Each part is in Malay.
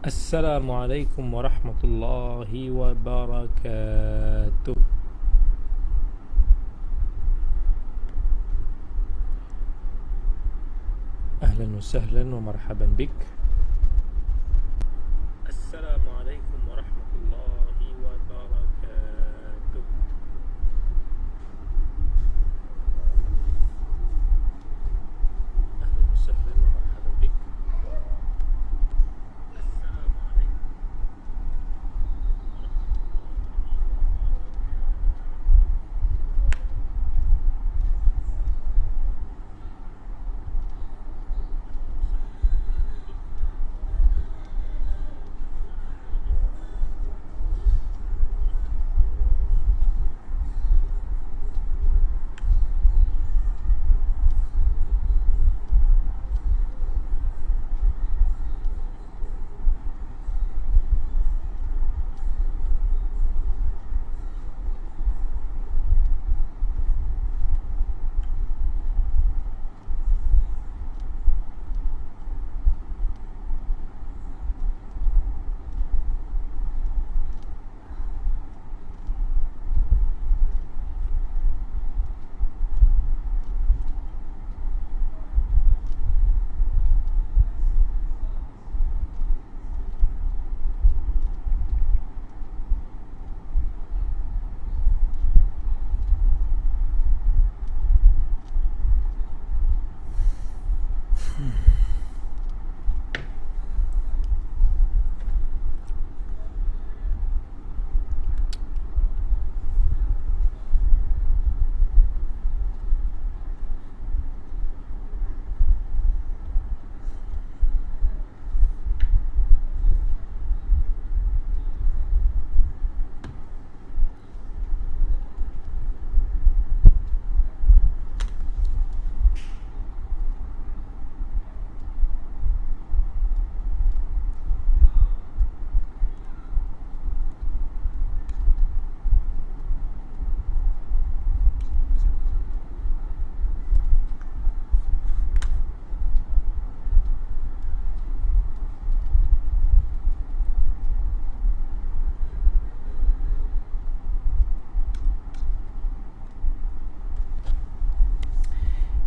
Assalamualaikum warahmatullahi wabarakatuh. Ahlan wa sahlan wa marhaban bik. Assalamualaikum warahmatullahi wabarakatuh. Ahlan wa sahlan wa marhaban bik.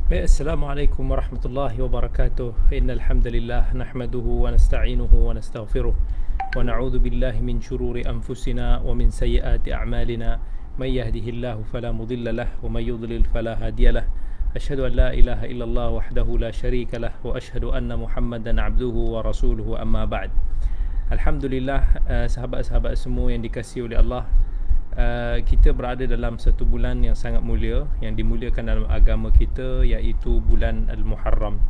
Baik, Assalamualaikum warahmatullahi wabarakatuh. Innal hamdalillah nahmaduhu wa nasta'inuhu wa nastaghfiruh wa na'udzu billahi min shururi anfusina wa min sayyiati a'malina. May yahdihillahu fala mudilla lahu wa may yudlil fala hadiya lahu. Asyhadu an la ilaha illallah wahdahu la syarika lahu wa asyhadu anna Muhammadan 'abduhu wa rasuluhu, amma ba'd. Alhamdulillah, sahabat-sahabat semua yang dikasihi oleh Allah, kita berada dalam satu bulan yang sangat mulia, yang dimuliakan dalam agama kita, iaitu bulan Al-Muharram.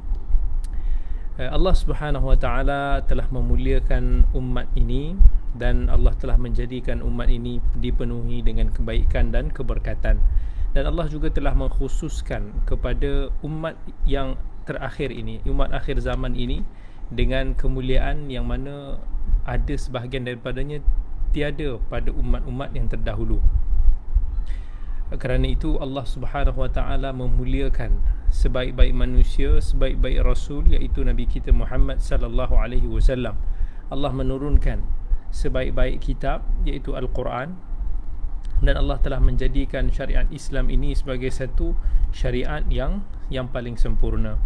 Allah Subhanahu Wa Taala telah memuliakan umat ini, dan Allah telah menjadikan umat ini dipenuhi dengan kebaikan dan keberkatan. Dan Allah juga telah mengkhususkan kepada umat yang terakhir ini, umat akhir zaman ini, dengan kemuliaan yang mana ada sebahagian daripadanya tiada pada umat-umat yang terdahulu. Kerana itu Allah Subhanahu Wa Taala memuliakan sebaik-baik manusia, sebaik-baik rasul, iaitu Nabi kita Muhammad sallallahu alaihi wasallam. Allah menurunkan sebaik-baik kitab, iaitu Al-Quran, dan Allah telah menjadikan syariat Islam ini sebagai satu syariat yang paling sempurna.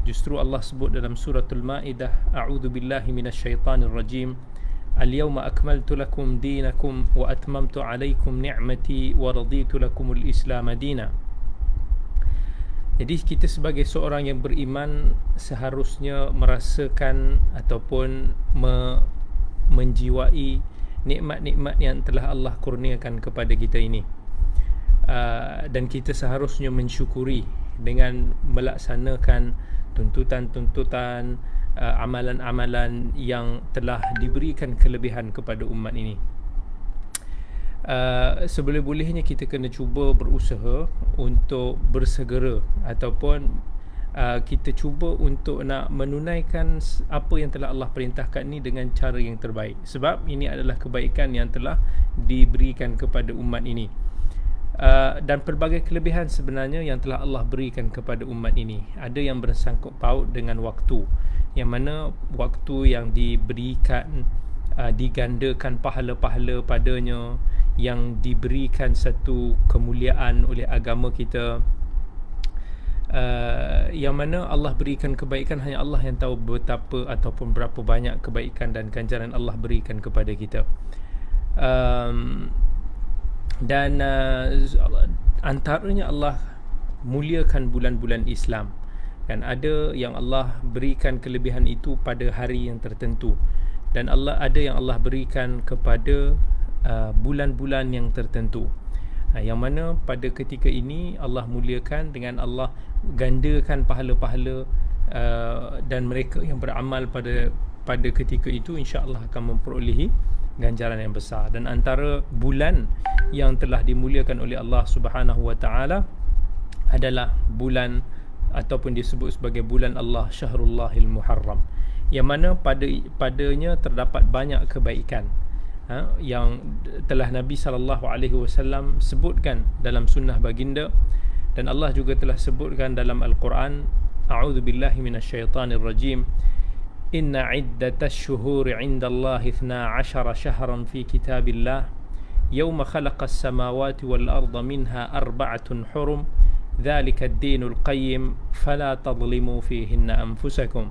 Justru Allah sebut dalam suratul Maidah, a'udzu billahi minasyaitanir rajim, Al-yawma akmaltu lakum dinakum wa atmamtu alaikum ni'mati wa raditu lakumul Islam dina. Jadi kita sebagai seorang yang beriman seharusnya merasakan ataupun menjiwai nikmat-nikmat yang telah Allah kurniakan kepada kita ini, dan kita seharusnya mensyukuri dengan melaksanakan tuntutan-tuntutan, amalan-amalan yang telah diberikan kelebihan kepada umat ini. Seboleh-bolehnya kita kena cuba berusaha untuk bersegera, ataupun kita cuba untuk nak menunaikan apa yang telah Allah perintahkan ni dengan cara yang terbaik, sebab ini adalah kebaikan yang telah diberikan kepada umat ini. dan pelbagai kelebihan sebenarnya yang telah Allah berikan kepada umat ini. Ada yang bersangkut paut dengan waktu, yang mana waktu yang diberikan digandakan pahala-pahala padanya, yang diberikan satu kemuliaan oleh agama kita, yang mana Allah berikan kebaikan, hanya Allah yang tahu betapa ataupun berapa banyak kebaikan dan ganjaran Allah berikan kepada kita. Dan antaranya Allah muliakan bulan-bulan Islam, kan ada yang Allah berikan kelebihan itu pada hari yang tertentu, dan ada yang Allah berikan kepada bulan-bulan yang tertentu, yang mana pada ketika ini Allah muliakan dengan Allah gandakan pahala-pahala, dan mereka yang beramal pada ketika itu insya-Allah akan memperolehi ganjaran yang besar. Dan antara bulan yang telah dimuliakan oleh Allah Subhanahu wa taala adalah bulan ataupun disebut sebagai bulan Allah, Syahrullahil Muharram, yang mana padanya terdapat banyak kebaikan yang telah Nabi SAW sebutkan dalam sunnah baginda, dan Allah juga telah sebutkan dalam Al-Quran. A'udzubillahi minasyaitanirrajim. Inna iddatash syuhuri 'indallahi 12 syahran fi kitabillah yawma khalaqas samawati wal arda minha arba'atun hurum dzalika ad-dinul qayyim fala tadhlimu fihinna anfusakum.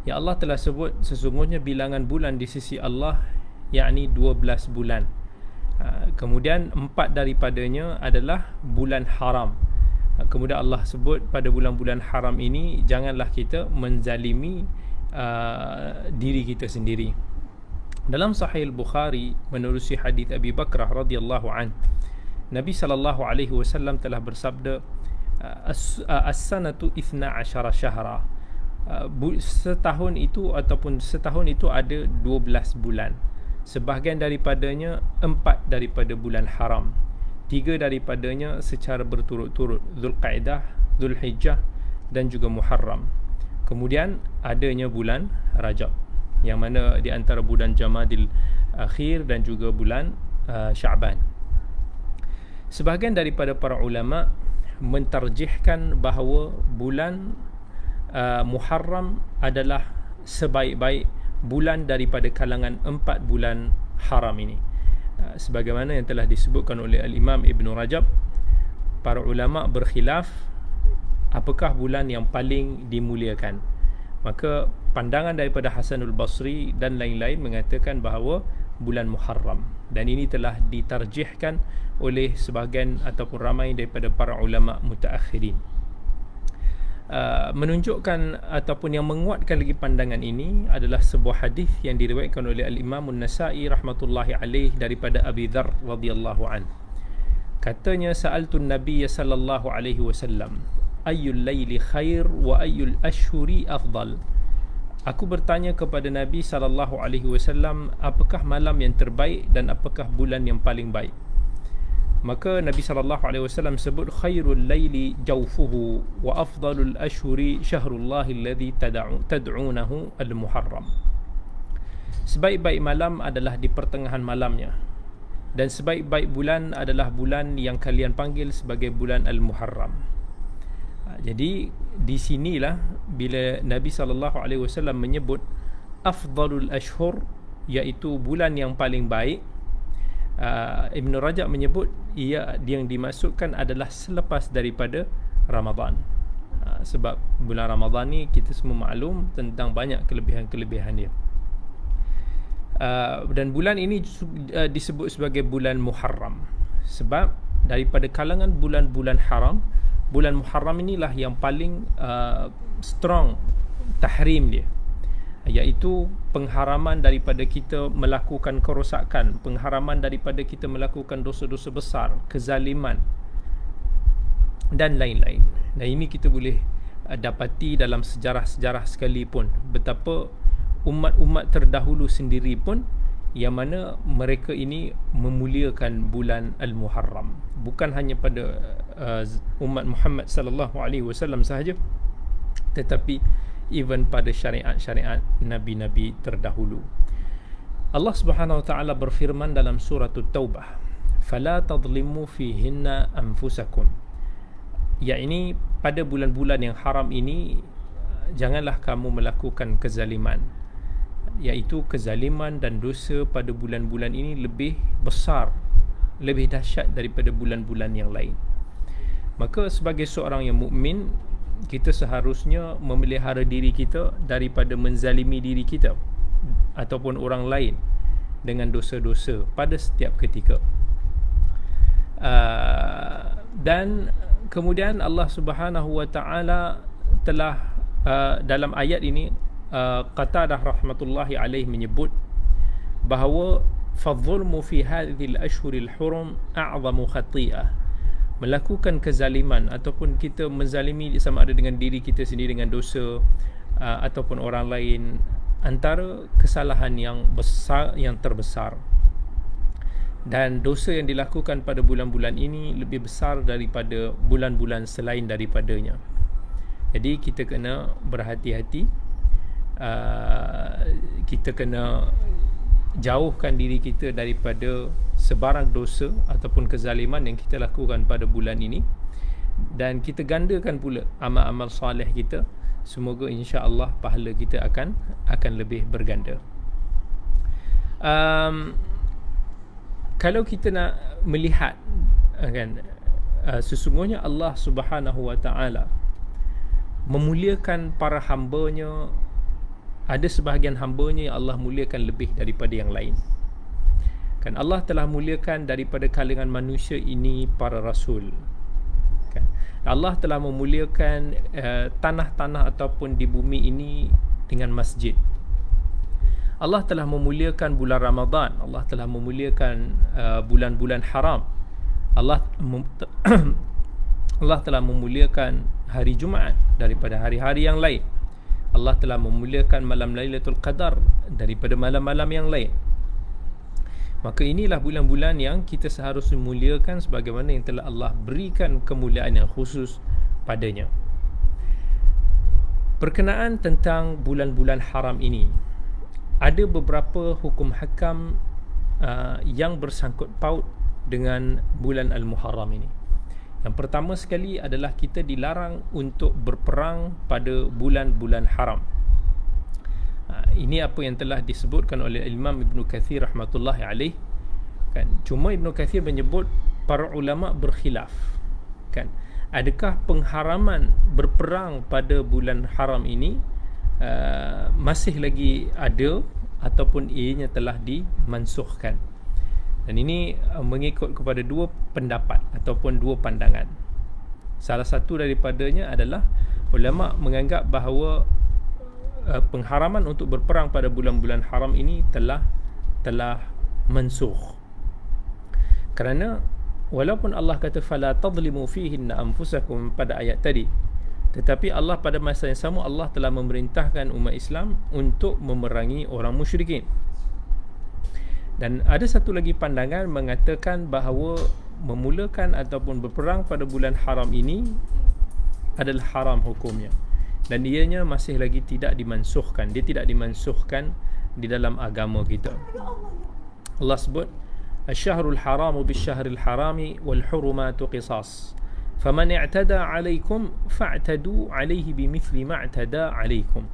Ya, Allah telah sebut sesungguhnya bilangan bulan di sisi Allah yakni 12 bulan. Kemudian 4 daripadanya adalah bulan haram. Kemudian Allah sebut pada bulan-bulan haram ini janganlah kita menzalimi diri kita sendiri. Dalam Sahih Al-Bukhari menerusi hadis Abi Bakrah radhiyallahu an, Nabi SAW telah bersabda, as-sanatu 12 syahra. Setahun itu ada 12 bulan. Sebahagian daripadanya 4 daripada bulan haram, 3 daripadanya secara berturut-turut, Zulqa'dah, Zulhijjah dan juga Muharram. Kemudian adanya bulan Rajab, yang mana di antara bulan Jamadil Akhir dan juga bulan Sya'ban. Sebahagian daripada para ulama mentarjihkan bahawa bulan Muharram adalah sebaik-baik bulan daripada kalangan 4 bulan haram ini. Sebagaimana yang telah disebutkan oleh Al-Imam Ibn Rajab, para ulama berkhilaf apakah bulan yang paling dimuliakan. Maka pandangan daripada Hasanul Basri dan lain-lain mengatakan bahawa bulan Muharram, dan ini telah ditarjihkan oleh sebahagian ataupun ramai daripada para ulama mutaakhirin. Menunjukkan ataupun yang menguatkan lagi pandangan ini adalah sebuah hadis yang diriwayatkan oleh Al-Imam An-Nasa'i rahmatullahi alaih daripada Abi Dzar radhiyallahu an. Katanya, sa'altu an-nabiy sallallahu alaihi wasallam, ayyul laili khair wa ayyul ashhuri afdal. Aku bertanya kepada Nabi sallallahu alaihi wasallam, apakah malam yang terbaik dan apakah bulan yang paling baik? Maka Nabi sallallahu alaihi wasallam sebut, khairul laili jawfuhu wa afdalul ashhuri syahrullahi alladhi tad'unahu al-Muharram. Sebaik-baik malam adalah di pertengahan malamnya, dan sebaik-baik bulan adalah bulan yang kalian panggil sebagai bulan Al-Muharram. Jadi di sinilah bila Nabi SAW menyebut afdalul ashhur, iaitu bulan yang paling baik, Ibn Rajab menyebut yang dimaksudkan adalah selepas daripada Ramadan. Sebab bulan Ramadan ni kita semua maklum tentang banyak kelebihan-kelebihan dia. Dan bulan ini disebut sebagai bulan Muharram sebab daripada kalangan bulan-bulan haram, bulan Muharram inilah yang paling strong tahrim dia, iaitu pengharaman daripada kita melakukan kerosakan, pengharaman daripada kita melakukan dosa-dosa besar, kezaliman dan lain-lain. Dan ini kita boleh dapati dalam sejarah-sejarah sekalipun, betapa umat-umat terdahulu sendiri pun yang mana mereka ini memuliakan bulan Al-Muharram, bukan hanya pada umat Muhammad sallallahu alaihi wasallam sahaja, tetapi even pada syariat-syariat nabi-nabi terdahulu. Allah Subhanahu wa taala berfirman dalam surah At-Taubah, fala tadlimu fihinna anfusakum. Yakni pada bulan-bulan yang haram ini janganlah kamu melakukan kezaliman, iaitu kezaliman dan dosa pada bulan-bulan ini lebih besar, lebih dahsyat daripada bulan-bulan yang lain. Maka sebagai seorang yang mukmin, kita seharusnya memelihara diri kita daripada menzalimi diri kita ataupun orang lain dengan dosa-dosa pada setiap ketika. Dan kemudian Allah Subhanahu wa taala telah dalam ayat ini Qatadah rahmatullahi alaih menyebut bahawa fadh-dhulmu fi hadhihi al-ashhuril hurum a'zamu khati'ah. Melakukan kezaliman ataupun kita menzalimi sama ada dengan diri kita sendiri dengan dosa ataupun orang lain, antara kesalahan yang besar, yang terbesar. Dan dosa yang dilakukan pada bulan-bulan ini lebih besar daripada bulan-bulan selain daripadanya. Jadi kita kena berhati-hati, kita kena jauhkan diri kita daripada sebarang dosa ataupun kezaliman yang kita lakukan pada bulan ini, dan kita gandakan pula amal-amal soleh kita. Semoga insya-Allah pahala kita akan lebih berganda. Kalau kita nak melihat kan, sesungguhnya Allah Subhanahu wa taala memuliakan para hamba-Nya. Ada sebahagian hamba-Nya yang Allah muliakan lebih daripada yang lain. Kan Allah telah muliakan daripada kalangan manusia ini para rasul. Kan Allah telah memuliakan tanah-tanah ataupun di bumi ini dengan masjid. Allah telah memuliakan bulan Ramadan. Allah telah memuliakan bulan-bulan haram. Allah telah memuliakan hari Jumaat daripada hari-hari yang lain. Allah telah memuliakan malam Lailatul Qadar daripada malam-malam yang lain. Maka inilah bulan-bulan yang kita seharusnya muliakan sebagaimana yang telah Allah berikan kemuliaan yang khusus padanya. Berkenaan tentang bulan-bulan haram ini, ada beberapa hukum hakam yang bersangkut paut dengan bulan Al-Muharram ini. Yang pertama sekali adalah kita dilarang untuk berperang pada bulan-bulan haram. Ini apa yang telah disebutkan oleh Imam Ibn Kathir rahmatullahi alaih. Kan, cuma Ibn Kathir menyebut para ulama berkhilaf. Kan, adakah pengharaman berperang pada bulan haram ini masih lagi ada ataupun ianya telah dimansukhkan? Dan ini mengikut kepada dua pendapat ataupun dua pandangan. Salah satu daripadanya adalah ulama menganggap bahawa pengharaman untuk berperang pada bulan-bulan haram ini telah mansukh. Kerana walaupun Allah kata fala tadlimu fihinna anfusakum pada ayat tadi, tetapi Allah pada masa yang sama Allah telah memerintahkan umat Islam untuk memerangi orang musyrikin. Dan ada satu lagi pandangan mengatakan bahawa memulakan ataupun berperang pada bulan haram ini adalah haram hukumnya, dan ianya masih lagi tidak dimansukhkan. Dia tidak dimansukhkan di dalam agama kita. Allah sebut asy-syahrul haramu bisyyahril harami wal hurumatu qisas faman i'tada 'alaikum fa'tadu 'alaihi bimithli ma i'tada 'alaikum.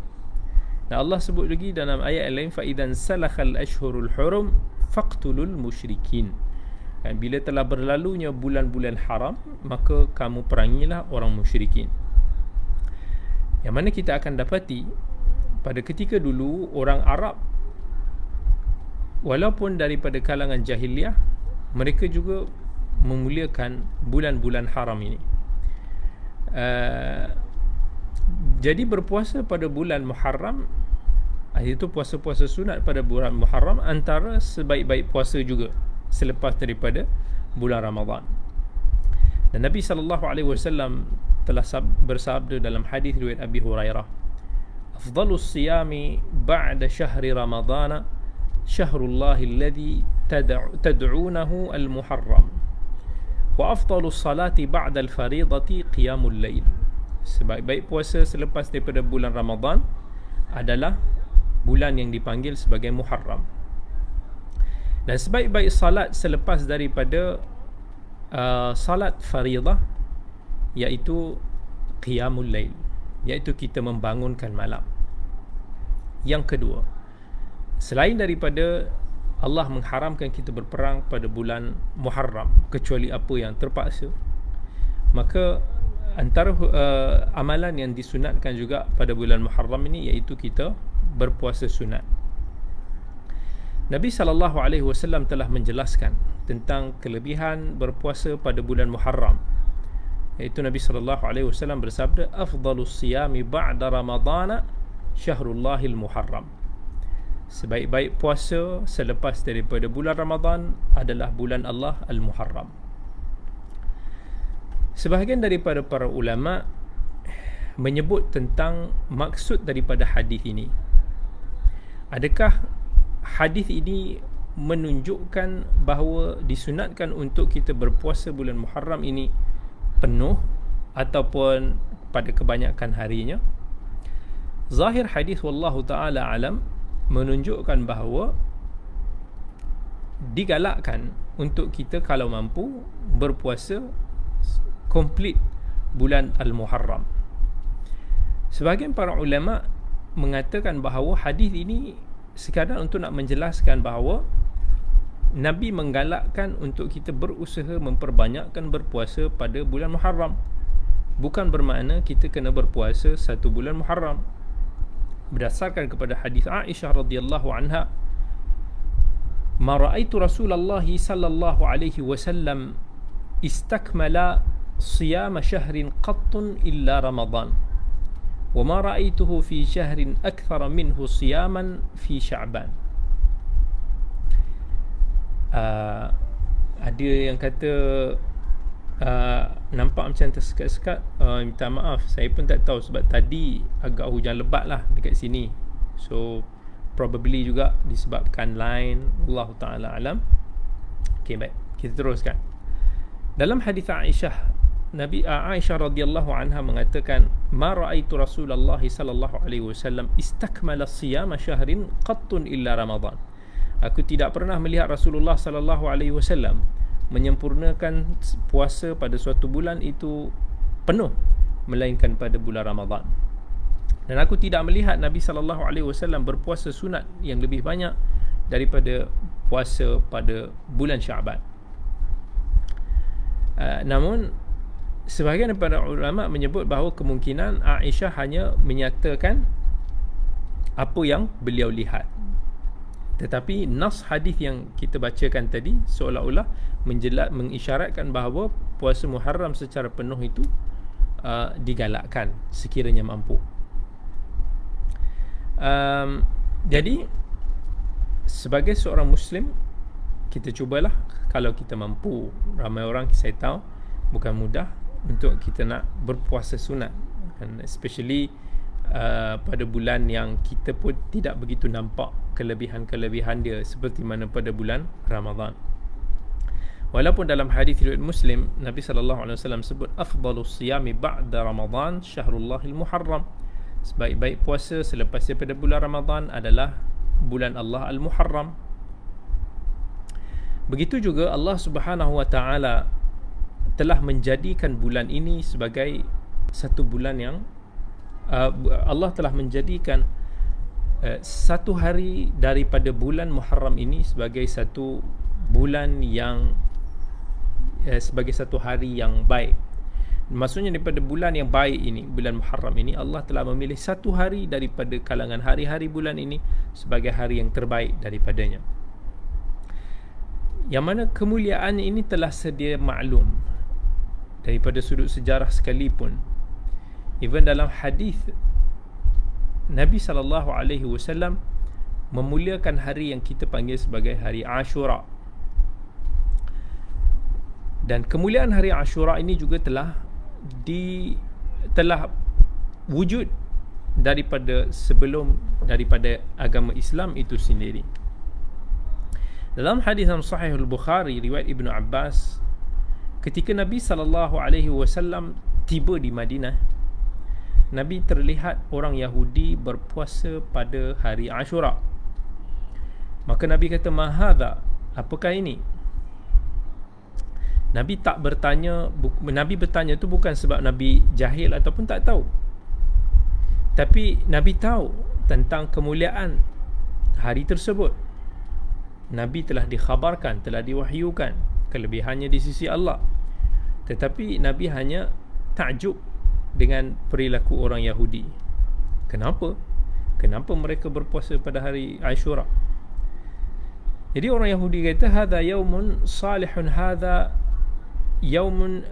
Dan Allah sebut lagi dalam ayat lain, fa idzan salakhal ashhurul hurum faqtulul musyrikin. Dan bila telah berlalunya bulan-bulan haram, maka kamu perangilah orang musyrikin. Yang mana kita akan dapati pada ketika dulu orang Arab, walaupun daripada kalangan jahiliah, mereka juga memuliakan bulan-bulan haram ini. Jadi berpuasa pada bulan Muharram, iaitu puasa-puasa sunat pada bulan Muharram, antara sebaik-baik puasa juga selepas daripada bulan Ramadan. Dan Nabi SAW telah bersabda dalam hadis riwayat Abi Hurairah, afdalus siyami ba'da syahri Ramadana syahrullahi alladhi tad'unahu al-Muharram wa afdalus salati ba'da al-faridati qiyamul lail. Sebaik-baik puasa selepas daripada bulan Ramadan adalah bulan yang dipanggil sebagai Muharram. Dan sebaik-baik salat selepas daripada salat faridah, iaitu qiyamul lail, iaitu kita membangunkan malam. Yang kedua, selain daripada Allah mengharamkan kita berperang pada bulan Muharram kecuali apa yang terpaksa, maka antara amalan yang disunatkan juga pada bulan Muharram ini iaitu kita berpuasa sunat. Nabi SAW telah menjelaskan tentang kelebihan berpuasa pada bulan Muharram, iaitu Nabi SAW bersabda, afdalus siyami ba'da ramadana syahrullahil muharram. Sebaik-baik puasa selepas daripada bulan Ramadan adalah bulan Allah Al-Muharram. Sebahagian daripada para ulama menyebut tentang maksud daripada hadis ini. Adakah hadis ini menunjukkan bahawa disunatkan untuk kita berpuasa bulan Muharram ini penuh ataupun pada kebanyakan harinya? Zahir hadis wallahu ta'ala alam menunjukkan bahawa digalakkan untuk kita kalau mampu berpuasa komplit bulan Al-Muharram. Sebahagian para ulama mengatakan bahawa hadis ini sekadar untuk nak menjelaskan bahawa Nabi menggalakkan untuk kita berusaha memperbanyakkan berpuasa pada bulan Muharram, bukan bermakna kita kena berpuasa satu bulan Muharram. Berdasarkan kepada hadis Aisyah radhiyallahu anha, ma ra'aitu Rasulullah sallallahu alaihi wasallam istakmala siyam shahrin qattun illa Ramadan, wa ma ra'aituhu fi shahrin akthar minhu siyaman fi Sya'ban. Ada yang kata nampak macam tersekat-sekat, minta maaf, saya pun tak tahu sebab tadi agak hujan lebat lah dekat sini, so probably juga disebabkan line, Allah Ta'ala alam. Okay, baik, kita teruskan. Dalam hadis Aisyah, Aisyah radhiyallahu anha mengatakan, ma ra'aitu Rasulullah sallallahu alaihi wasallam istakmala siyama syahrin qattun illa Ramadan. Aku tidak pernah melihat Rasulullah sallallahu alaihi wasallam menyempurnakan puasa pada suatu bulan itu penuh melainkan pada bulan Ramadan. Dan aku tidak melihat Nabi sallallahu alaihi wasallam berpuasa sunat yang lebih banyak daripada puasa pada bulan Sya'ban. Namun sebahagian daripada ulama menyebut bahawa kemungkinan Aisyah hanya menyatakan apa yang beliau lihat, tetapi nas hadis yang kita bacakan tadi seolah-olah mengisyaratkan bahawa puasa Muharram secara penuh itu digalakkan sekiranya mampu. Jadi sebagai seorang Muslim, kita cubalah kalau kita mampu. Ramai orang saya tahu bukan mudah untuk kita nak berpuasa sunat, and especially pada bulan yang kita pun tidak begitu nampak kelebihan-kelebihan dia seperti mana pada bulan Ramadan. Walaupun dalam hadis riwayat Muslim, Nabi sallallahu alaihi wasallam sebut afdalus siyami ba'da Ramadan syahrullahil muharram. Sebaik-baik puasa selepas daripada bulan Ramadan adalah bulan Allah Al-Muharram. Begitu juga Allah Subhanahu wa taala telah menjadikan bulan ini sebagai satu bulan yang Allah telah menjadikan satu hari daripada bulan Muharram ini sebagai satu bulan yang sebagai satu hari yang baik. Maksudnya daripada bulan yang baik ini, bulan Muharram ini, Allah telah memilih satu hari daripada kalangan hari-hari bulan ini sebagai hari yang terbaik daripadanya, yang mana kemuliaan ini telah sedia maklum daripada sudut sejarah sekalipun. Even dalam hadis, Nabi SAW memuliakan hari yang kita panggil sebagai hari Ashura. Dan kemuliaan hari Ashura ini juga telah wujud daripada sebelum daripada agama Islam itu sendiri. Dalam hadis Sahih Al-Bukhari riwayat Ibnu Abbas, ketika Nabi SAW tiba di Madinah, Nabi terlihat orang Yahudi berpuasa pada hari Ashura. Maka Nabi kata, "Ma hadha?" apakah ini? Nabi tak bertanya, Nabi bertanya tu bukan sebab Nabi jahil ataupun tak tahu, tapi Nabi tahu tentang kemuliaan hari tersebut. Nabi telah dikhabarkan, telah diwahyukan kelebihannya di sisi Allah, tetapi Nabi hanya takjub dengan perilaku orang Yahudi. Kenapa mereka berpuasa pada hari Ashura? Jadi orang Yahudi kata, hadha yaumun salihun, hadha yaumun,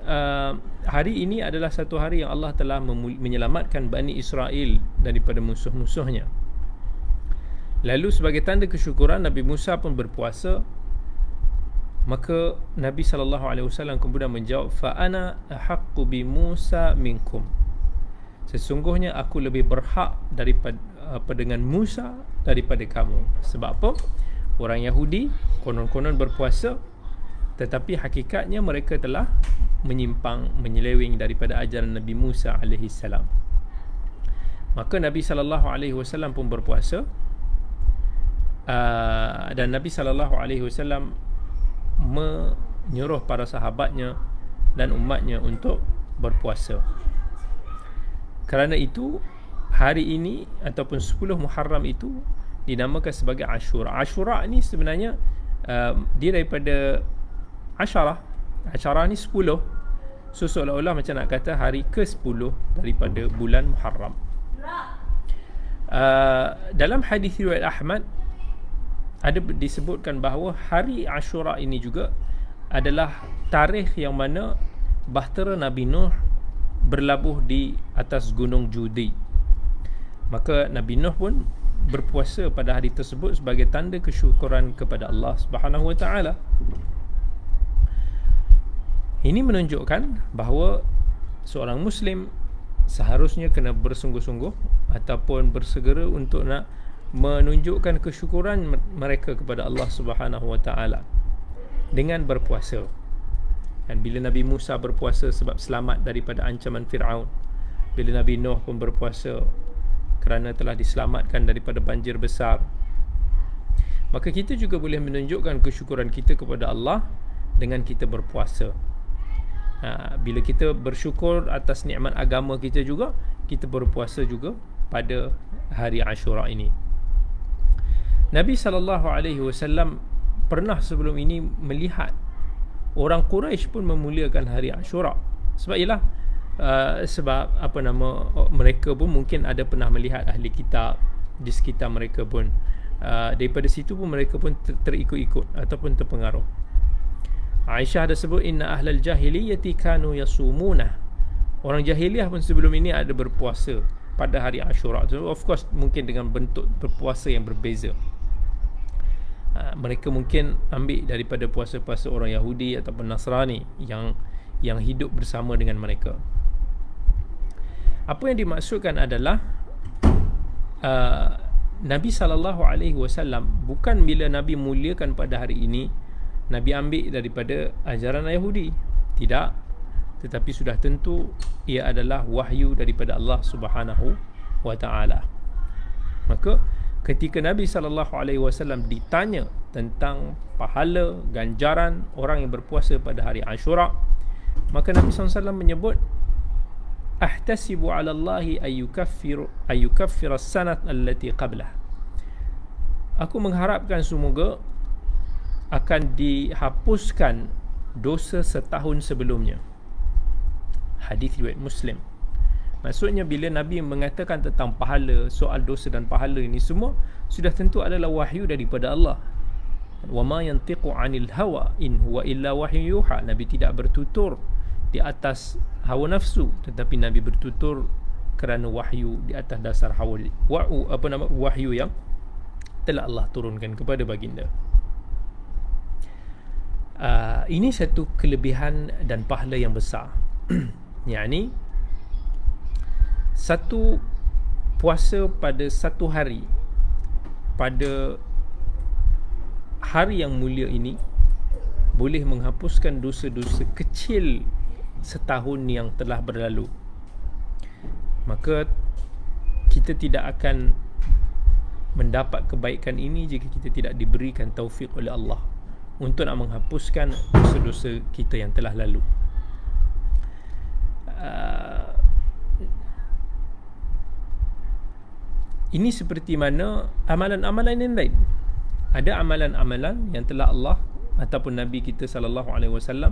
hari ini adalah satu hari yang Allah telah menyelamatkan Bani Israel daripada musuh-musuhnya. Lalu sebagai tanda kesyukuran, Nabi Musa pun berpuasa. Maka Nabi SAW kemudian menjawab, fa ana ahaqqu bi Musa minkum, sesungguhnya aku lebih berhak daripada dengan Musa daripada kamu. Sebab apa? Orang Yahudi konon-konon berpuasa, tetapi hakikatnya mereka telah menyimpang, menyeleweng daripada ajaran Nabi Musa AS. Maka Nabi SAW pun berpuasa, dan Nabi SAW menyuruh para sahabatnya dan umatnya untuk berpuasa. Kerana itu hari ini ataupun 10 Muharram itu dinamakan sebagai Ashura. Ashura ni sebenarnya dia daripada Asyarah ni 10. So seolah-olah macam nak kata hari ke-10 daripada bulan Muharram. Dalam hadis riwayat Ahmad ada disebutkan bahawa hari Ashura ini juga adalah tarikh yang mana bahtera Nabi Nuh berlabuh di atas gunung Judi. Maka Nabi Nuh pun berpuasa pada hari tersebut sebagai tanda kesyukuran kepada Allah Subhanahu Wa Taala. Ini menunjukkan bahawa seorang Muslim seharusnya kena bersungguh-sungguh ataupun bersegera untuk nak menunjukkan kesyukuran mereka kepada Allah Subhanahu Wa Taala dengan berpuasa. Dan bila Nabi Musa berpuasa sebab selamat daripada ancaman Fir'aun, bila Nabi Nuh pun berpuasa kerana telah diselamatkan daripada banjir besar, maka kita juga boleh menunjukkan kesyukuran kita kepada Allah dengan kita berpuasa. Bila kita bersyukur atas nikmat agama kita juga, kita berpuasa juga pada hari Ashura ini. Nabi SAW pernah sebelum ini melihat orang Quraisy pun memuliakan hari Ashura. Sebab ialah mereka pun mungkin ada pernah melihat ahli kitab di sekitar mereka pun, daripada situ pun mereka pun terikut-ikut ataupun terpengaruh. Aisyah ada sebut, inna ahlal jahiliyati kanu yasumuna, orang jahiliah pun sebelum ini ada berpuasa pada hari Ashura. So, of course mungkin dengan bentuk berpuasa yang berbeza. Mereka mungkin ambil daripada puasa-puasa orang Yahudi ataupun Nasrani yang hidup bersama dengan mereka. Apa yang dimaksudkan adalah Nabi SAW bukan bila Nabi muliakan pada hari ini, Nabi ambil daripada ajaran Yahudi. Tidak. Tetapi sudah tentu ia adalah wahyu daripada Allah Subhanahu Wa Taala. Maka ketika Nabi SAW ditanya tentang pahala, ganjaran orang yang berpuasa pada hari Ashura, maka Nabi SAW menyebut, ahtasibu ala Allahi ayyukaffir as-sanat allati qablah, aku mengharapkan semoga akan dihapuskan dosa setahun sebelumnya. Hadis riwayat Muslim. Maksudnya bila Nabi mengatakan tentang pahala, soal dosa dan pahala ini semua sudah tentu adalah wahyu daripada Allah. Wa ma yantiqu 'anil hawa in huwa illa wahyu yuha. Nabi tidak bertutur di atas hawa nafsu, tetapi Nabi bertutur kerana wahyu di atas dasar wahyu yang telah Allah turunkan kepada baginda. Ini satu kelebihan dan pahala yang besar. yakni satu puasa pada satu hari, pada hari yang mulia ini, boleh menghapuskan dosa-dosa kecil setahun yang telah berlalu. Maka kita tidak akan mendapat kebaikan ini jika kita tidak diberikan taufik oleh Allah untuk nak menghapuskan dosa-dosa kita yang telah lalu. Ini seperti mana amalan-amalan yang lain. Ada amalan-amalan yang telah Allah ataupun Nabi kita sallallahu alaihi wasallam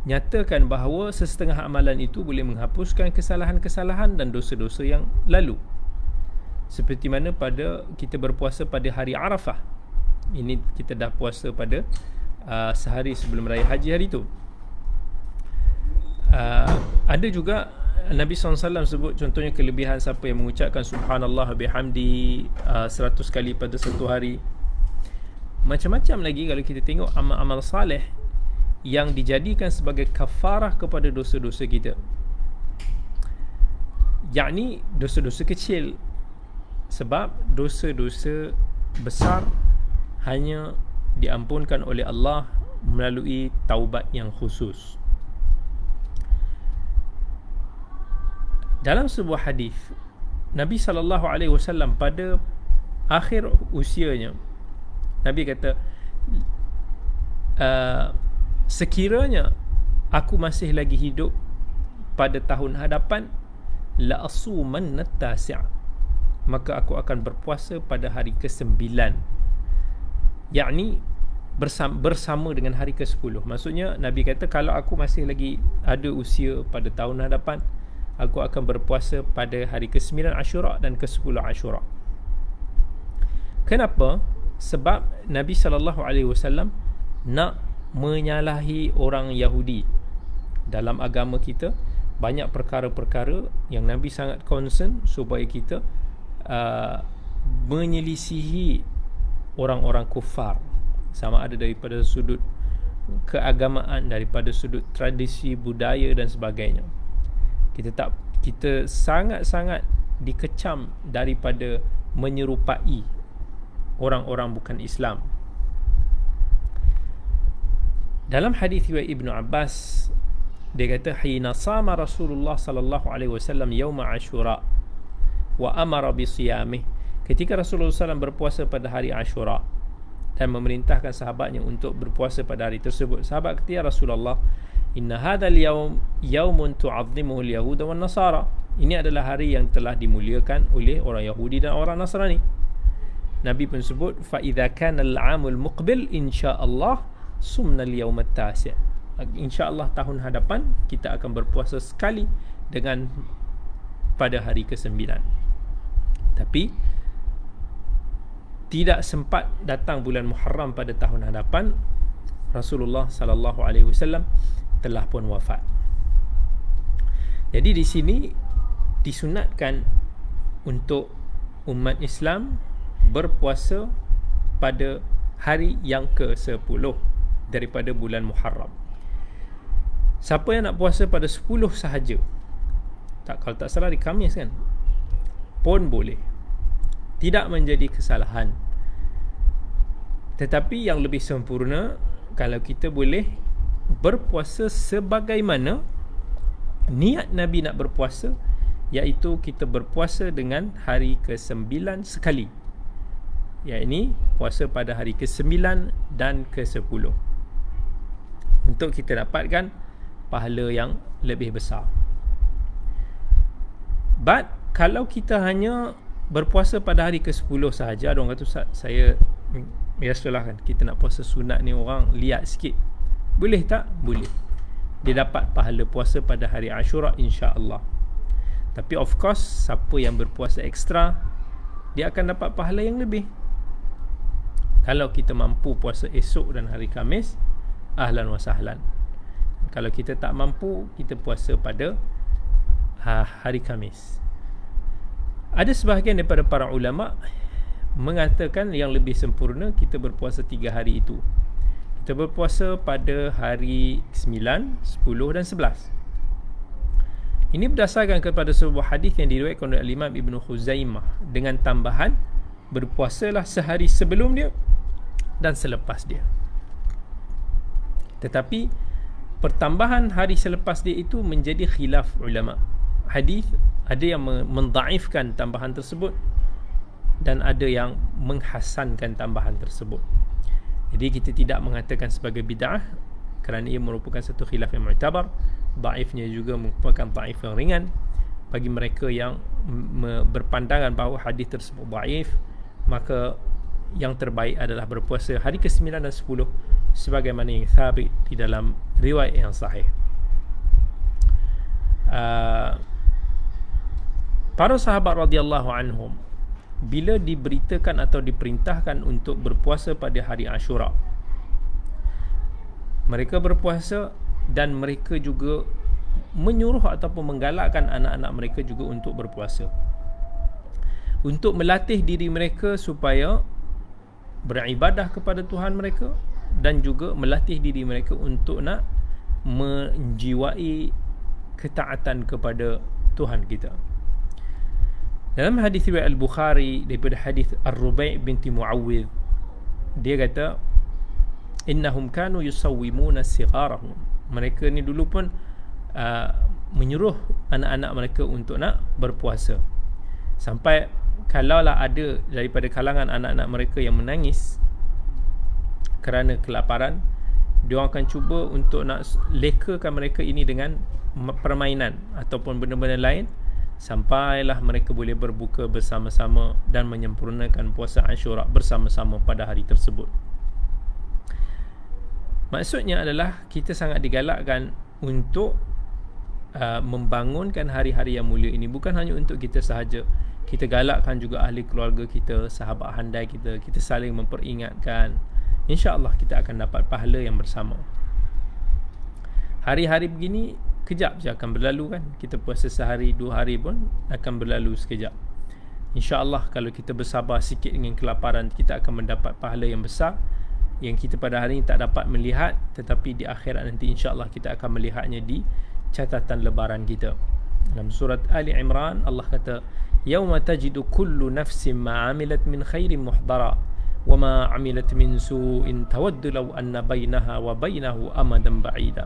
nyatakan bahawa sesetengah amalan itu boleh menghapuskan kesalahan-kesalahan dan dosa-dosa yang lalu. Seperti mana pada kita berpuasa pada hari Arafah. Ini kita dah puasa pada sehari sebelum raya haji hari itu. Ada juga Nabi SAW sebut contohnya kelebihan siapa yang mengucapkan subhanallah bihamdi 100 kali pada satu hari. Macam-macam lagi kalau kita tengok amal-amal saleh yang dijadikan sebagai kafarah kepada dosa-dosa kita, yakni dosa-dosa kecil. Sebab dosa-dosa besar hanya diampunkan oleh Allah melalui taubat yang khusus. Dalam sebuah hadis, Nabi SAW pada akhir usianya, Nabi kata, sekiranya aku masih lagi hidup pada tahun hadapan, la asumanna at-tasi', maka aku akan berpuasa pada hari ke-9, yakni bersama dengan hari ke-10. Maksudnya Nabi kata kalau aku masih lagi ada usia pada tahun hadapan, aku akan berpuasa pada hari ke-9 Ashura dan ke-10 Ashura. Kenapa? Sebab Nabi SAW nak menyalahi orang Yahudi. Dalam agama kita banyak perkara-perkara yang Nabi sangat concern supaya kita menyelisihi orang-orang kufar, sama ada daripada sudut keagamaan, daripada sudut tradisi, budaya dan sebagainya. Kita sangat-sangat dikecam daripada menyerupai orang-orang bukan Islam. Dalam hadis riwayat Ibnu Abbas, dia kata hina sama Rasulullah sallallahu alaihi wasallam yaum Ashura wa amara bi siyamih, ketika Rasulullah SAW berpuasa pada hari Ashura dan memerintahkan sahabatnya untuk berpuasa pada hari tersebut. Sahabat kata, ya Rasulullah, inna hadzal yaumun tu'azzimuhu al-yahud wan nasara, ini adalah hari yang telah dimuliakan oleh orang Yahudi dan orang Nasrani. Nabi pun sebut, fa idza kana al-'amul muqbil insyaallah sumna al-yawm at-tasi', insyaallah tahun hadapan kita akan berpuasa sekali dengan pada hari ke-9. Tapi tidak sempat datang bulan Muharram pada tahun hadapan, Rasulullah sallallahu alaihi wasallam telah pun wafat. Jadi di sini disunatkan untuk umat Islam berpuasa pada hari yang ke-10 daripada bulan Muharram. Siapa yang nak puasa pada 10 sahaja, kalau tak salah di Khamis kan, pun boleh, tidak menjadi kesalahan. Tetapi yang lebih sempurna kalau kita boleh berpuasa sebagaimana niat Nabi nak berpuasa, iaitu kita berpuasa dengan hari ke-9 sekali, iaitu puasa pada hari ke-9 dan ke-10, untuk kita dapatkan pahala yang lebih besar. But kalau kita hanya berpuasa pada hari ke-10 sahaja, orang kata, saya biasalah kan, kita nak puasa sunat ni orang liat sikit, boleh tak? Boleh. Dia dapat pahala puasa pada hari Ashura insya-Allah. Tapi of course, siapa yang berpuasa ekstra, dia akan dapat pahala yang lebih. Kalau kita mampu puasa esok dan hari Khamis, ahlan wa sahlan. Kalau kita tak mampu, kita puasa pada hari Khamis. Ada sebahagian daripada para ulama mengatakan yang lebih sempurna kita berpuasa 3 hari itu. Kita berpuasa pada hari 9, 10 dan 11. Ini berdasarkan kepada sebuah hadis yang diriwayatkan oleh Imam Ibn Khuzaimah dengan tambahan berpuasalah sehari sebelum dia dan selepas dia. Tetapi pertambahan hari selepas dia itu menjadi khilaf ulama. Hadis ada yang mendhaifkan tambahan tersebut dan ada yang menghasankan tambahan tersebut. Jadi kita tidak mengatakan sebagai bid'ah kerana ia merupakan satu khilaf yang mu'tabar. Dhaifnya juga merupakan dhaif yang ringan. Bagi mereka yang berpandangan bahawa hadis tersebut dhaif, maka yang terbaik adalah berpuasa hari ke-9 dan 10 sebagaimana yang thabit di dalam riwayat yang sahih. Para sahabat radhiyallahu anhum bila diberitakan atau diperintahkan untuk berpuasa pada hari Ashura, mereka berpuasa dan mereka juga menyuruh ataupun menggalakkan anak-anak mereka juga untuk berpuasa, untuk melatih diri mereka supaya beribadah kepada Tuhan mereka dan juga melatih diri mereka untuk nak menjiwai ketaatan kepada Tuhan kita. Dalam hadis riwayat Al-Bukhari daripada hadis Ar-Rubai' binti Muawwidh, dia kata innahum kanu yusawwimuna sigharahum. Mereka ni dulu pun menyuruh anak-anak mereka untuk nak berpuasa, sampai kalaulah ada daripada kalangan anak-anak mereka yang menangis kerana kelaparan, dia akan cuba untuk nak lekakan mereka ini dengan permainan ataupun benda-benda lain, sampailah mereka boleh berbuka bersama-sama dan menyempurnakan puasa Ashura bersama-sama pada hari tersebut. Maksudnya adalah kita sangat digalakkan untuk membangunkan hari-hari yang mulia ini, bukan hanya untuk kita sahaja. Kita galakkan juga ahli keluarga kita, sahabat handai kita, kita saling memperingatkan. InsyaAllah kita akan dapat pahala yang bersama. Hari-hari begini kejap je akan berlalu kan. Kita puasa sehari, 2 hari pun akan berlalu sekejap. InsyaAllah kalau kita bersabar sikit dengan kelaparan, kita akan mendapat pahala yang besar yang kita pada hari ini tak dapat melihat, tetapi di akhirat nanti insyaAllah kita akan melihatnya di catatan lebaran kita. Dalam surat Ali Imran Allah kata, yauma tajidu kullu nafsin ma 'amilat min khairin muhdara wa ma 'amilat min su'in tawaddu law anna bainaha wa bainahu amadan ba'ida.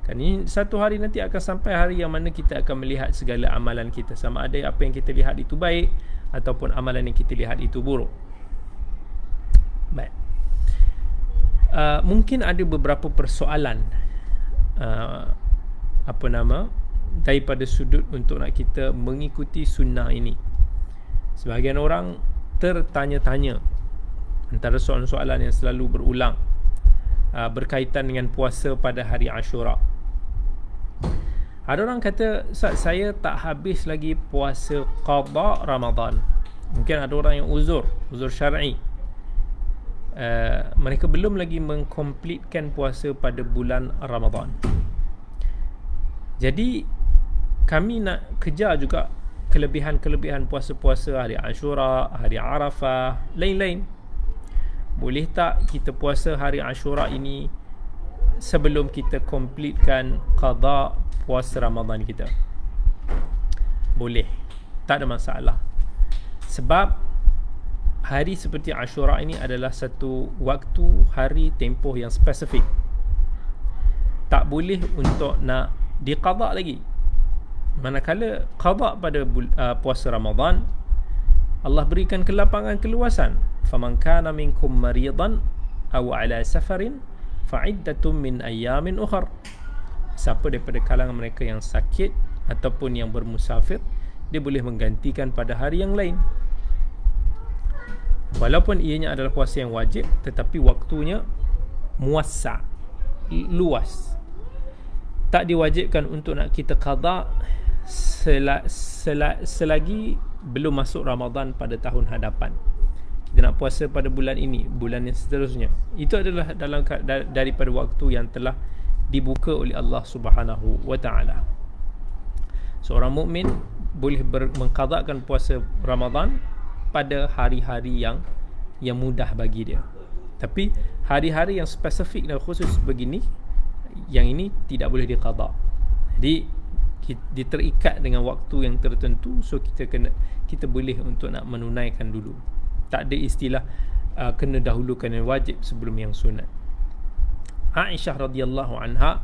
Kan ini satu hari nanti akan sampai hari yang mana kita akan melihat segala amalan kita, sama ada apa yang kita lihat itu baik ataupun amalan yang kita lihat itu buruk. Baik. Mungkin ada beberapa persoalan daripada sudut untuk nak kita mengikuti sunnah ini. Sebahagian orang tertanya-tanya antara soalan-soalan yang selalu berulang berkaitan dengan puasa pada hari Ashura. Ada orang kata, Ustaz, saya tak habis lagi puasa qada Ramadan. Mungkin ada orang yang uzur syar'i, mereka belum lagi mengkomplitkan puasa pada bulan Ramadan. Jadi kami nak kejar juga kelebihan-kelebihan puasa-puasa hari Ashura, hari Arafah, lain-lain. Boleh tak kita puasa hari Ashura ini sebelum kita komplitkan qada puasa Ramadan kita? Boleh, tak ada masalah. Sebab hari seperti Ashura ini adalah satu waktu, hari, tempoh yang spesifik. Tak boleh untuk nak diqada lagi. Manakala qada pada puasa Ramadan, Allah berikan kelapangan, keluasan. Faman kana minkum maridan aw ala safarin fa'iddatun min ayyamin ukhar. Siapa daripada kalangan mereka yang sakit ataupun yang bermusafir, dia boleh menggantikan pada hari yang lain. Walaupun ianya adalah puasa yang wajib, tetapi waktunya muassa', luas. Tak diwajibkan untuk nak kita qada selagi belum masuk Ramadan pada tahun hadapan. Kita nak puasa pada bulan ini, bulan yang seterusnya. Itu adalah daripada waktu yang telah dibuka oleh Allah Subhanahu wa taala. Seorang mukmin boleh mengqadakan puasa Ramadan pada hari-hari yang mudah bagi dia. Tapi hari-hari yang spesifik dan khusus begini, yang ini tidak boleh diqada. Jadi terikat dengan waktu yang tertentu, so kita boleh untuk nak menunaikan dulu. Tak ada istilah kena dahulukan yang wajib sebelum yang sunat. Aisyah radhiyallahu anha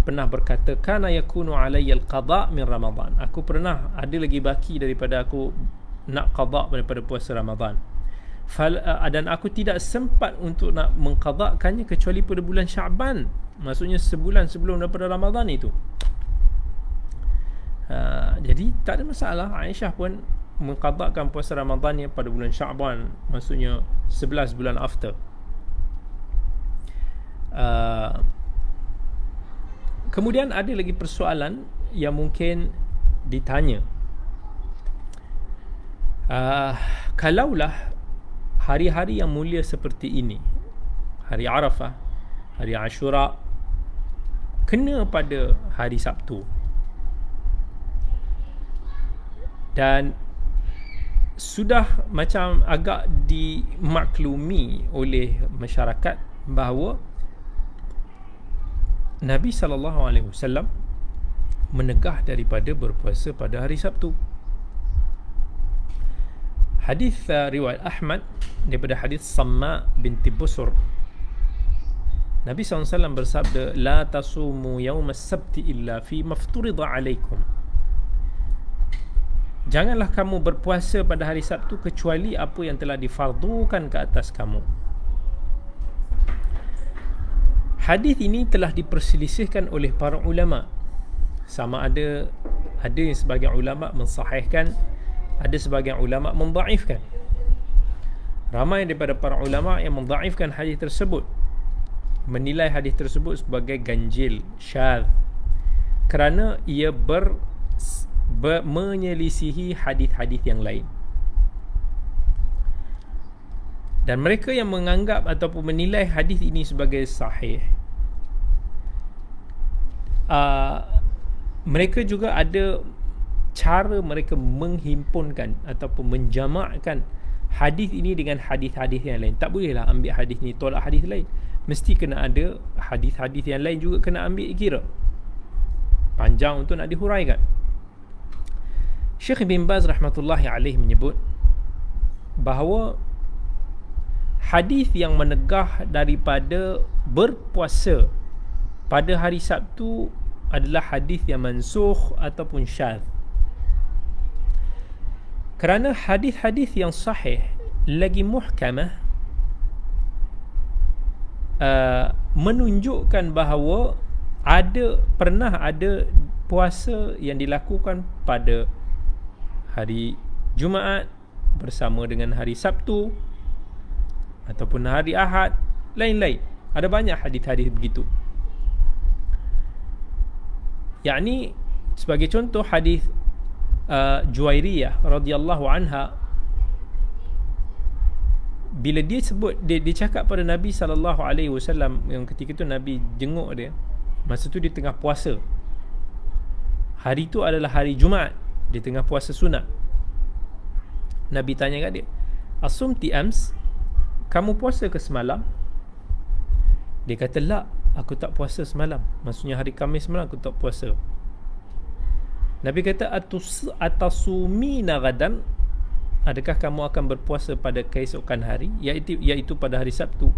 pernah berkata, kana yakunu alayya al-qada min Ramadan. Aku pernah ada lagi baki daripada aku nak qada daripada puasa Ramadan. dan aku tidak sempat untuk nak mengqadakkannya kecuali pada bulan Sya'ban, maksudnya sebulan sebelum daripada Ramadan itu. Jadi tak ada masalah. Aisyah pun mengqadakkan puasa Ramadannya pada bulan Sya'ban, maksudnya 11 bulan after. Kemudian ada lagi persoalan yang mungkin ditanya. Kalaulah hari-hari yang mulia seperti ini, hari Arafah, hari Ashura, kena pada hari Sabtu, dan sudah macam agak dimaklumi oleh masyarakat bahawa Nabi SAW menegah daripada berpuasa pada hari Sabtu. Hadis riwayat Ahmad daripada hadis Samma binti Busur, Nabi SAW bersabda, la tasumu yawm as-sabti illa fi mafturida alaikum. Janganlah kamu berpuasa pada hari Sabtu kecuali apa yang telah difardukan ke atas kamu. Hadis ini telah diperselisihkan oleh para ulama. Sama ada yang sebagian ulama mensahihkan, ada sebagian ulama mendhaifkan. Ramai daripada para ulama yang mendhaifkan hadis tersebut, menilai hadis tersebut sebagai ganjil, syadz, kerana ia menyelisihi hadis-hadis yang lain. Dan mereka yang menganggap ataupun menilai hadis ini sebagai sahih, mereka juga ada cara mereka menghimpunkan ataupun menjamakkan hadis ini dengan hadis-hadis yang lain. Tak bolehlah ambil hadis ni tolak hadis lain, mesti kena ada hadis-hadis yang lain juga kena ambil kira. Panjang untuk nak dihuraikan. Syekh bin Baz rahmatullahi alaih menyebut bahawa hadis yang menegah daripada berpuasa pada hari Sabtu adalah hadis yang mansukh ataupun syadz. Kerana hadis-hadis yang sahih lagi muhkamah menunjukkan bahawa pernah ada puasa yang dilakukan pada hari Jumaat bersama dengan hari Sabtu ataupun hari Ahad, lain-lain. Ada banyak hadis-hadis begitu. Yakni sebagai contoh hadis Juwairiyah radhiyallahu anha, bila dia sebut, dia cakap pada Nabi SAW yang ketika itu Nabi jenguk dia, masa tu dia tengah puasa. Hari itu adalah hari Jumaat, dia tengah puasa sunat. Nabi tanya kat dia, asumti ams, kamu puasa ke semalam? Dia kata, la, aku tak puasa semalam. Maksudnya hari Khamis semalam aku tak puasa. Nabi kata, atasumina gadan, adakah kamu akan berpuasa pada keesokan hari, iaitu pada hari Sabtu?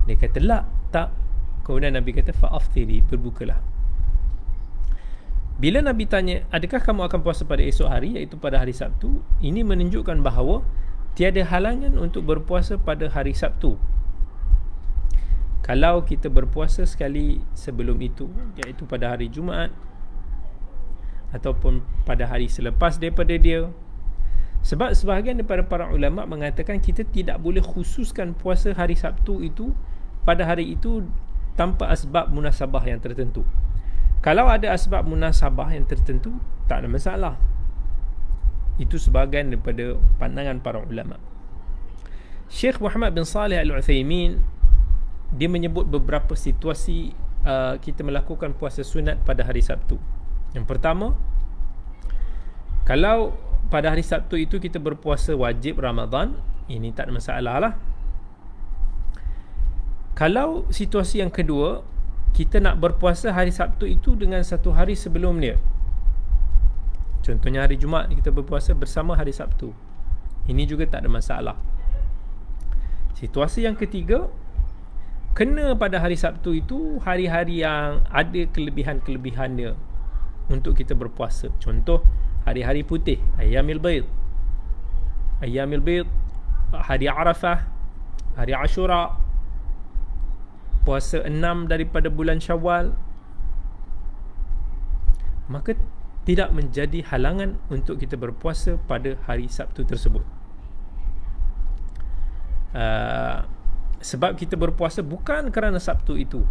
Dia kata, la, tak. Kemudian Nabi kata, fa'aftiri, berbukalah. Bila Nabi tanya, adakah kamu akan puasa pada esok hari, iaitu pada hari Sabtu, ini menunjukkan bahawa tiada halangan untuk berpuasa pada hari Sabtu. Kalau kita berpuasa sekali sebelum itu, iaitu pada hari Jumaat ataupun pada hari selepas daripada dia. Sebab sebahagian daripada para ulama mengatakan kita tidak boleh khususkan puasa hari Sabtu itu pada hari itu tanpa asbab munasabah yang tertentu. Kalau ada asbab munasabah yang tertentu, tak ada masalah. Itu sebahagian daripada pandangan para ulama. Syekh Muhammad bin Salih Al-Uthaymin, dia menyebut beberapa situasi kita melakukan puasa sunat pada hari Sabtu. Yang pertama, kalau pada hari Sabtu itu kita berpuasa wajib Ramadan, ini tak ada masalah lah. Kalau situasi yang kedua, kita nak berpuasa hari Sabtu itu dengan satu hari sebelum dia, contohnya hari Jumaat kita berpuasa bersama hari Sabtu, ini juga tak ada masalah. Situasi yang ketiga, kena pada hari Sabtu itu hari-hari yang ada kelebihan-kelebihan dia untuk kita berpuasa. Contoh hari-hari putih, Ayyamil Bayd. Ayyamil Bayd hari Arafah, hari Ashura, puasa 6 daripada bulan Syawal, maka tidak menjadi halangan untuk kita berpuasa pada hari Sabtu tersebut. Sebab kita berpuasa bukan kerana Sabtu itu,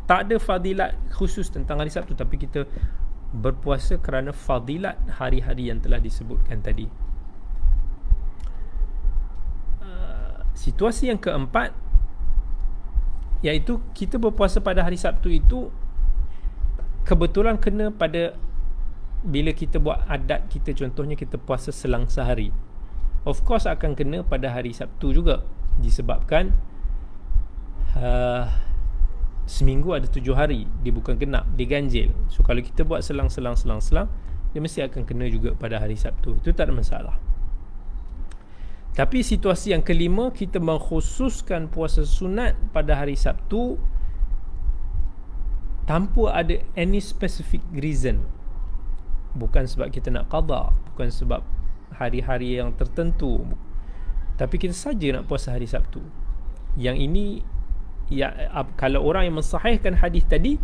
tak ada fadilat khusus tentang hari Sabtu, tapi kita berpuasa kerana fadilat hari-hari yang telah disebutkan tadi. Situasi yang keempat, iaitu kita berpuasa pada hari Sabtu itu kebetulan kena pada bila kita buat adat kita, contohnya kita puasa selang sehari, of course akan kena pada hari Sabtu juga, disebabkan seminggu ada 7 hari, dia bukan genap, dia ganjil. So kalau kita buat selang, dia mesti akan kena juga pada hari Sabtu. Itu tak ada masalah. Tapi situasi yang kelima, kita mengkhususkan puasa sunat pada hari Sabtu tanpa ada any specific reason. Bukan sebab kita nak qada, bukan sebab hari-hari yang tertentu, tapi kita saja nak puasa hari Sabtu. Yang ini kalau orang yang mensahihkan hadis tadi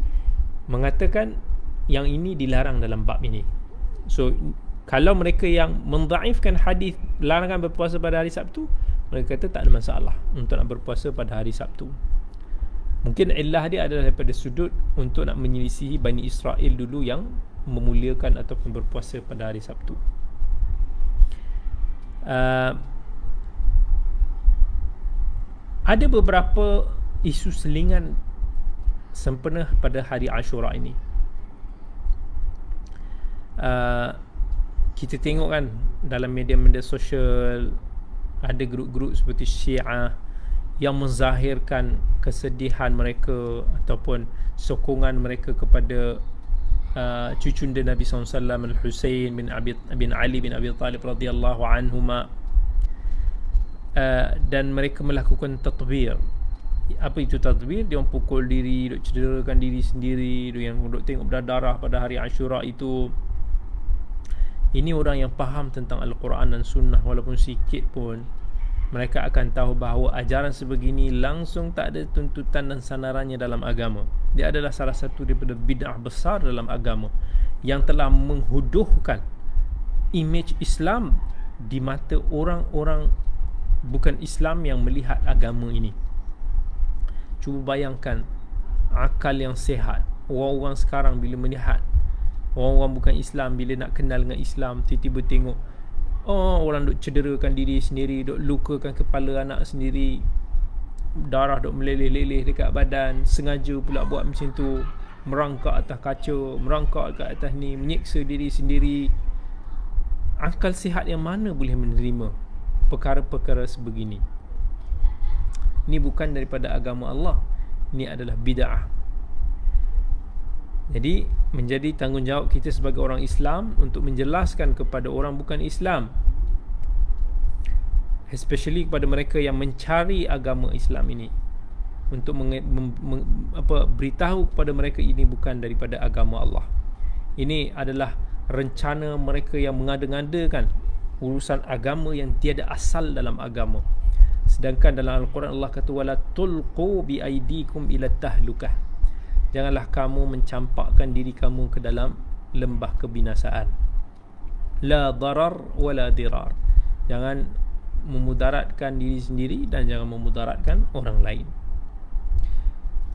mengatakan yang ini dilarang dalam bab ini. So kalau mereka yang mendhaifkan hadis larangan berpuasa pada hari Sabtu, mereka kata tak ada masalah untuk nak berpuasa pada hari Sabtu. Mungkin illah dia adalah daripada sudut untuk nak menyelisihi Bani Israel dulu yang memuliakan ataupun berpuasa pada hari Sabtu. Ada beberapa isu selingan sempena pada hari Ashura ini. Kita tengok kan dalam media-media sosial, ada grup-grup seperti Syiah yang menzahirkan kesedihan mereka ataupun sokongan mereka kepada cucunda Nabi SAW, Al-Husain bin Ali bin Abi Talib radhiyallahu anhuma, dan mereka melakukan tatbir. Apa itu tatbir? Dia orang pukul diri, duk cederakan diri sendiri, dia yang duk tengok berdarah pada hari Ashura itu. Ini orang yang faham tentang Al-Quran dan Sunnah, walaupun sikit pun mereka akan tahu bahawa ajaran sebegini langsung tak ada tuntutan dan sanarannya dalam agama. Dia adalah salah satu daripada bid'ah besar dalam agama yang telah menghuduhkan imej Islam di mata orang-orang bukan Islam yang melihat agama ini. Cuba bayangkan akal yang sehat orang-orang sekarang bila melihat orang-orang bukan Islam, bila nak kenal dengan Islam, tiba-tiba tengok orang duk cederakan diri sendiri, duk lukakan kepala anak sendiri, darah duk meleleh-leleh dekat badan, sengaja pula buat macam tu, merangkak atas kaca, merangkak kat atas ni, menyiksa diri sendiri. Akal sihat yang mana boleh menerima perkara-perkara sebegini? Ini bukan daripada agama Allah, ini adalah bid'ah. Jadi menjadi tanggungjawab kita sebagai orang Islam untuk menjelaskan kepada orang bukan Islam, especially kepada mereka yang mencari agama Islam ini, untuk beritahu kepada mereka ini bukan daripada agama Allah. Ini adalah rencana mereka yang mengada-ngadakan urusan agama yang tiada asal dalam agama. Sedangkan dalam Al-Quran Allah kata wala tulqu bi aidikum ila tahlukah, janganlah kamu mencampakkan diri kamu ke dalam lembah kebinasaan. La darar wala dirar, jangan memudaratkan diri sendiri dan jangan memudaratkan orang lain.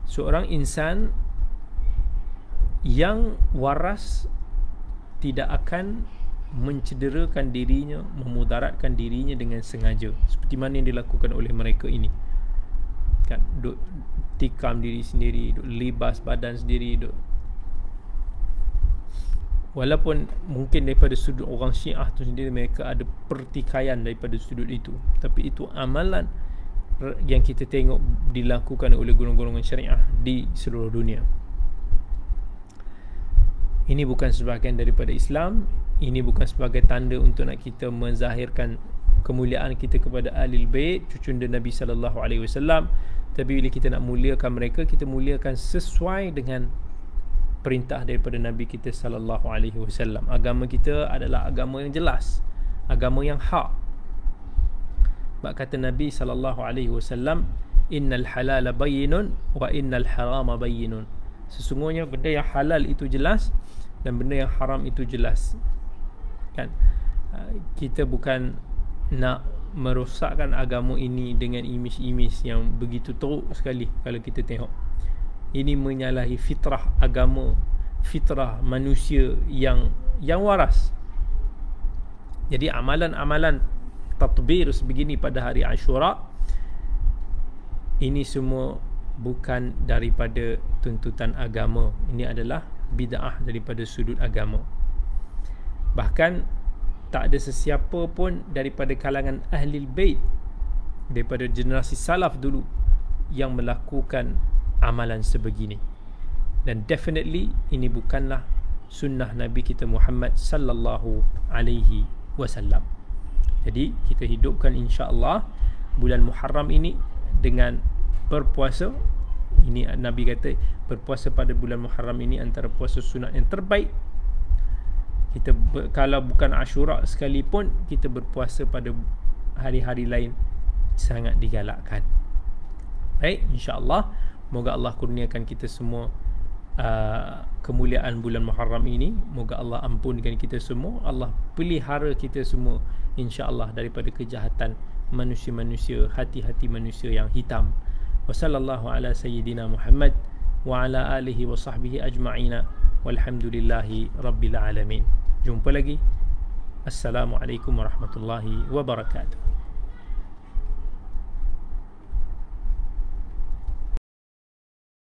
Seorang insan yang waras tidak akan mencederakan dirinya, memudaratkan dirinya dengan sengaja, seperti mana yang dilakukan oleh mereka ini kan, duk tikam diri sendiri, duk libas badan sendiri, duk. Walaupun mungkin daripada sudut orang Syiah tu sendiri mereka ada pertikaian daripada sudut itu, tapi itu amalan yang kita tengok dilakukan oleh golongan-golongan syariah di seluruh dunia. Ini bukan sebahagian daripada Islam. Ini bukan sebagai tanda untuk nak kita menzahirkan kemuliaan kita kepada Ahlul Bait, cucunda Nabi sallallahu alaihi wasallam. Tapi bila kita nak muliakan mereka, kita muliakan sesuai dengan perintah daripada Nabi kita sallallahu alaihi wasallam. Agama kita adalah agama yang jelas, agama yang hak. Sebab kata Nabi SAW, innal halala bayyinun wa innal harama bayyinun. Sesungguhnya benda yang halal itu jelas dan benda yang haram itu jelas. Kan? Kita bukan nak merosakkan agama ini dengan imej-imej yang begitu teruk sekali. Kalau kita tengok, ini menyalahi fitrah agama, fitrah manusia yang waras. Jadi amalan-amalan tatbir sebegini pada hari Ashura, ini semua bukan daripada tuntutan agama. Ini adalah bid'ah daripada sudut agama. Bahkan tak ada sesiapa pun daripada kalangan Ahlul Bait, daripada generasi salaf dulu, yang melakukan amalan sebegini. Dan definitely ini bukanlah sunnah Nabi kita Muhammad sallallahu alaihi wasallam. Jadi kita hidupkan insya-Allah bulan Muharram ini dengan berpuasa. Ini Nabi kata berpuasa pada bulan Muharram ini antara puasa sunat yang terbaik. Kita kalau bukan Ashura sekalipun, kita berpuasa pada hari-hari lain sangat digalakkan. Baik, insya-Allah moga Allah kurniakan kita semua kemuliaan bulan Muharram ini. Moga Allah ampunkan kita semua, Allah pelihara kita semua insya-Allah daripada kejahatan manusia-manusia, hati-hati manusia yang hitam. Wa sallallahu ala sayyidina Muhammad wa ala alihi wa sahbihi ajma'ina walhamdulillahi rabbil alamin. Jumpa lagi. Assalamualaikum warahmatullahi wabarakatuh.